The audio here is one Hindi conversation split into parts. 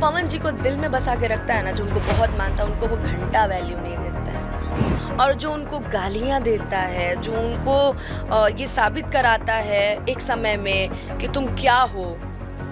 पवन जी को दिल में बसा के रखता है ना, जो उनको बहुत मानता है, उनको वो घंटा वैल्यू नहीं देता है। और जो उनको गालियाँ देता है, जो उनको ये साबित कराता है एक समय में कि तुम क्या हो,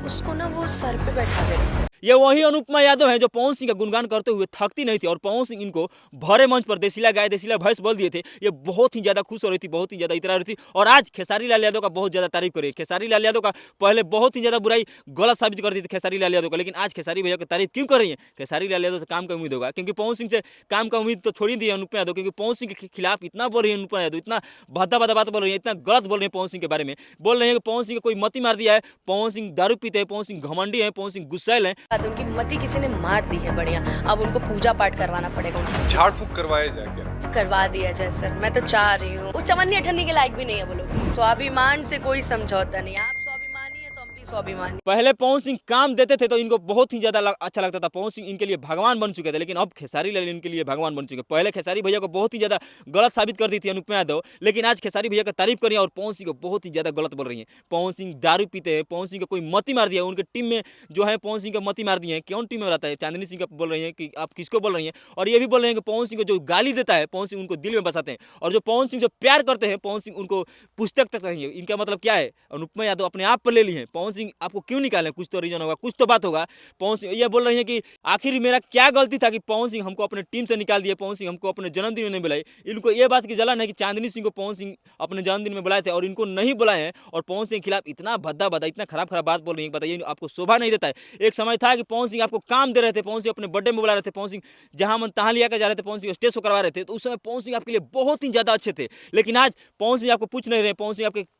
उसको ना वो सर पे बैठा के रखता है। ये वही अनुपमा यादव हैं जो पवन सिंह का गुणगान करते हुए थकती नहीं थी और पवन सिंह इनको भरे मंच पर देसीला गाय देसीला भैंस बोल दिए थे। ये बहुत ही ज्यादा खुश हो रही थी, बहुत ही ज्यादा इतरा रही थी और आज खेसारी लाल यादव का बहुत ज्यादा तारीफ करी। खेसारी लाल यादव का पहले बहुत ही ज्यादा बुराई गलत साबित कर दी थी खेसारी लाल यादव का, लेकिन आज खेसारी भैया की तारीफ क्यों कर रही है? खेसारी लाल यादव से काम का उम्मीद होगा, क्योंकि पवन सिंह से काम का उम्मीद तो छोड़ ही दी है अनुपमा यादव, क्योंकि पवन सिंह के खिलाफ इतना बोल रही है अनुपमा यादव, इतना भद्दा भद्दा बात बोल रही है, इतना गलत बोल रही है पवन सिंह के बारे में। बोल रहे हैं कि पवन सिंह को कोई मती मार दिया है, पवन सिंह दारू पीते हैं, पवन सिंह घमंडी है, पवन सिंह गुस्सैल है। उनकी मति किसी ने मार दी है बढ़िया, अब उनको पूजा पाठ करवाना पड़ेगा। उनको झाड़ फूक करवाया जाए क्या? करवा दिया जाए सर, मैं तो चाह रही हूँ। वो चवन्नी अठन्नी के लायक भी नहीं है वो लोग। स्वाभिमान से कोई समझौता नहीं। आप स्वाभिमानी है तो हम भी स्वाभिमानी। पहले पवन सिंह काम देते थे तो इनको बहुत ही ज्यादा अच्छा लगता था, पवन सिंह इनके लिए भगवान बन चुके थे, लेकिन अब खेसारी लाल इनके लिए भगवान बन चुके। पहले खेसारी भैया को बहुत ही ज्यादा गलत साबित कर दी थी अनुपमा यादव, लेकिन आज खेसारी भैया का तारीफ करी और पवन सिंह को बहुत ही ज्यादा गलत बोल रही है। पवन सिंह दारू पीते हैं, पवन सिंह को कोई मती मार दिया, उनके टीम में जो है पवन सिंह को मती मार दिए हैं। कौन टीम में रहता है? चांदनी सिंह का बोल रही है कि आप किसको बोल रही हैं? और ये भी बोल रहे हैं कि पवन सिंह को जो गाली देता है, पवन सिंह उनको दिल में बसाते हैं, और जो पवन सिंह से प्यार करते हैं, पवन सिंह उनको पुस्तक तक नहीं है। इनका मतलब क्या है? अनुपमा यादव अपने आप पर ले ली है। पवन सिंह आपको क्यों निकाले? कुछ तो रीजन होगा, कुछ तो बात होगा। पवन सिंह ये बोल रही है कि आखिर मेरा क्या गलती था कि पवन सिंह हमको अपने टीम से निकाल दिए, पवन सिंह हमको अपने जन्मदिन में नहीं बुलाए। इनको ये बात की जलन है कि चांदनी सिंह को पवन सिंह अपने जन्मदिन में बुलाए थे और इनको नहीं बुलाए हैं, और पवन सिंह के खिलाफ इतना भद्दा भद्दा इतना खराब खराब बात बोल रही है। बताइए, आपको शोभा नहीं देता है? एक समय था कि पवन सिंह आपको काम दे रहे थे, पवन सिंह अपने बर्थडे में बुला रहे थे, पवन सिंह जहां मन तहां लिया कर जा रहे थे, पवन सिंह स्टेज को करवा रहे थे, तो उस समय पवन सिंह आपके लिए बहुत ही ज्यादा अच्छे थे। लेकिन आज पवन सिंह आपको पूछ नहीं रहे,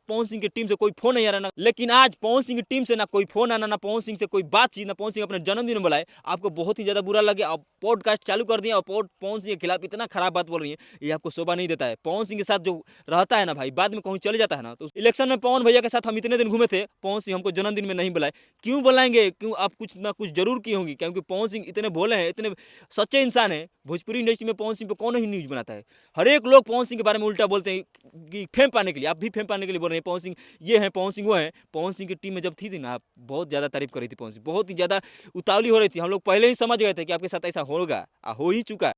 पवन सिंह की टीम से कोई फोन नहीं आ रहा ना, लेकिन आज पवन सिंह की टीम से ना कोई फोन आना, ना पवन सिंह से कोई बातचीत, ना पवन सिंह अपने जन्मदिन में बुलाए। आपको बहुत ही ज्यादा बुरा लगे, आप पॉडकास्ट चालू कर दिए और पवन सिंह के खिलाफ इतना खराब बात बोल रही है। ये आपको शोभा नहीं देता है। पवन सिंह के साथ जो रहता है ना भाई, बाद में कहीं चले जाता है ना, तो इलेक्शन में पवन भैया के साथ हम इतने दिन घूमे थे, पवन सिंह हमको जन्मदिन में नहीं बुलाए। क्यों बुलाएंगे? क्यों? आप कुछ ना कुछ जरूर की होंगी, क्योंकि पवन सिंह इतने भोले हैं, इतने सच्चे इंसान है। भोजपुरी इंडस्ट्री में पवन सिंह पे कौन ही न्यूज बनाता है? हर एक लोग पवन सिंह के बारे में उल्टा बोलते हैं कि फेम पाने के लिए। आप भी फेम पाने के लिए बोल रहे हैं पवन सिंह ये है, पवन सिंह वो है। पवन सिंह की टीम में जब थी ना, आप बहुत ज्यादा तारीफ कर रही थी, पवन सिंह बहुत ही ज्यादा उतावली हो रही थी। हम लोग पहले ही समझ गए थे कि आपके साथ ऐसा होगा, हो ही चुका।